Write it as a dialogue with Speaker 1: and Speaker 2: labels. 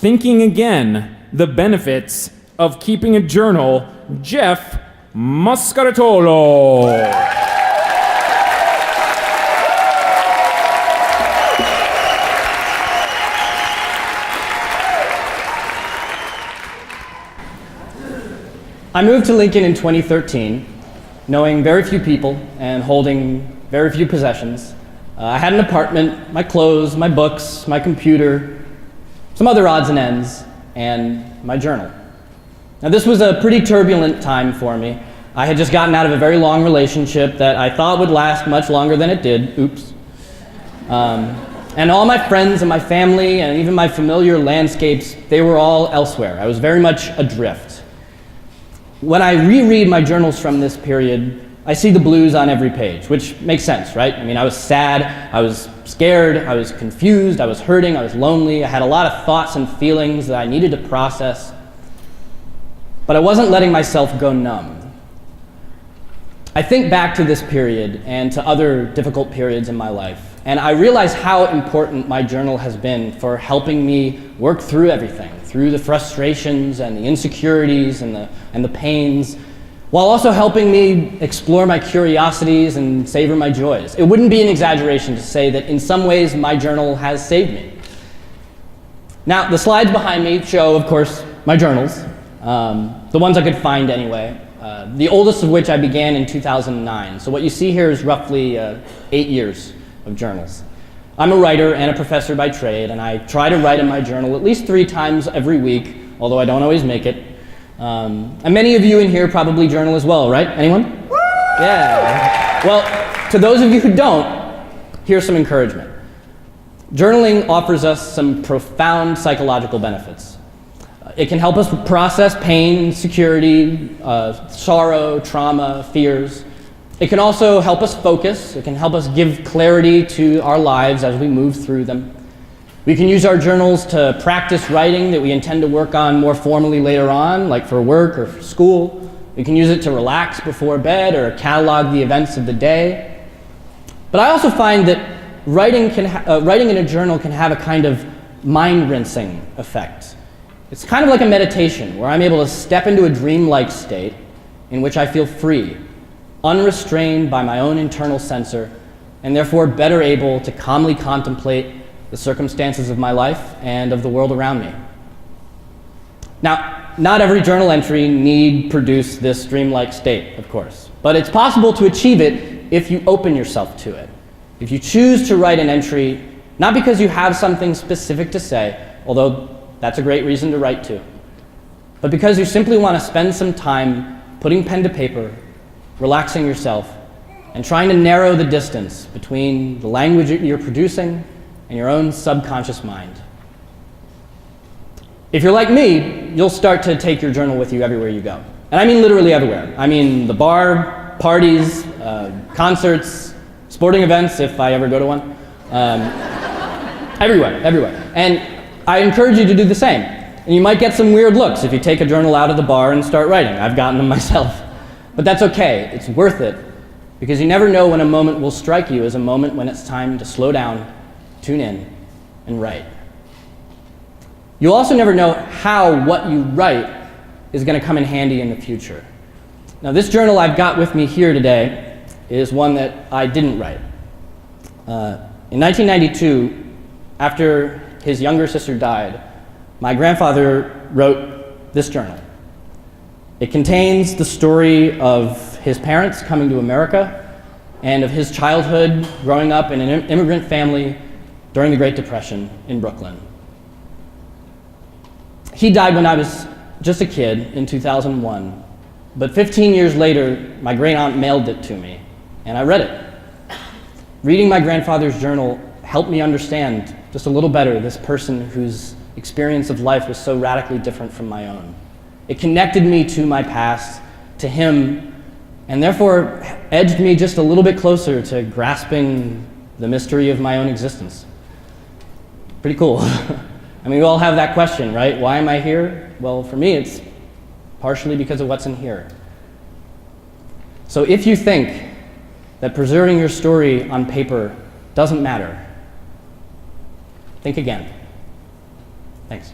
Speaker 1: thinking again the benefits of keeping a journal, Jeff Moscaritolo.
Speaker 2: I moved to Lincoln in 2013, knowing very few people and holding very few possessions. I had an apartment, my clothes, my books, my computer, some other odds and ends, and my journal. Now this was a pretty turbulent time for me. I had just gotten out of a very long relationship that I thought would last much longer than it did. Oops. And all my friends and my family and even my familiar landscapes, they were all elsewhere. I was very much adrift. When I reread my journals from this period, I see the blues on every page, which makes sense, right? I mean, I was sad, I was scared, I was confused, I was hurting, I was lonely, I had a lot of thoughts and feelings that I needed to process, but I wasn't letting myself go numb. I think back to this period and to other difficult periods in my life, and I realize how important my journal has been for helping me work through everything, through the frustrations and the insecurities and the pains, while also helping me explore my curiosities and savor my joys. It wouldn't be an exaggeration to say that in some ways my journal has saved me. Now, the slides behind me show, of course, my journals, the ones I could find anyway, the oldest of which I began in 2009. So what you see here is roughly 8 years of journals. I'm a writer and a professor by trade, and I try to write in my journal at least 3 times every week, although I don't always make it. And many of you in here probably journal as well, right? Anyone? Yeah. Well, to those of you who don't, here's some encouragement. Journaling offers us some profound psychological benefits. It can help us process pain, insecurity, sorrow, trauma, fears. It can also help us focus. It can help us give clarity to our lives as we move through them. We can use our journals to practice writing that we intend to work on more formally later on, like for work or for school. We can use it to relax before bed or catalog the events of the day. But I also find that writing in a journal can have a kind of mind-rinsing effect. It's kind of like a meditation where I'm able to step into a dreamlike state in which I feel free, unrestrained by my own internal censor, and therefore better able to calmly contemplate the circumstances of my life and of the world around me. Now, not every journal entry need produce this dreamlike state, of course, but it's possible to achieve it if you open yourself to it. If you choose to write an entry, not because you have something specific to say, although that's a great reason to write to, but because you simply want to spend some time putting pen to paper, relaxing yourself, and trying to narrow the distance between the language that you're producing and your own subconscious mind. If you're like me, you'll start to take your journal with you everywhere you go. And I mean literally everywhere. I mean the bar, parties, concerts, sporting events, if I ever go to one. Everywhere. And I encourage you to do the same. And you might get some weird looks if you take a journal out of the bar and start writing. I've gotten them myself. But that's okay, it's worth it, because you never know when a moment will strike you as a moment when it's time to slow down, tune in, and write. You'll also never know how what you write is going to come in handy in the future. Now, this journal I've got with me here today is one that I didn't write. In 1992, after his younger sister died, my grandfather wrote this journal. It contains the story of his parents coming to America and of his childhood growing up in an immigrant family during the Great Depression in Brooklyn. He died when I was just a kid in 2001, but 15 years later, my great aunt mailed it to me, and I read it. Reading my grandfather's journal helped me understand just a little better this person whose experience of life was so radically different from my own. It connected me to my past, to him, and therefore edged me just a little bit closer to grasping the mystery of my own existence. Pretty cool. I mean, we all have that question, right? Why am I here? Well, for me, it's partially because of what's in here. So if you think that preserving your story on paper doesn't matter, think again. Thanks.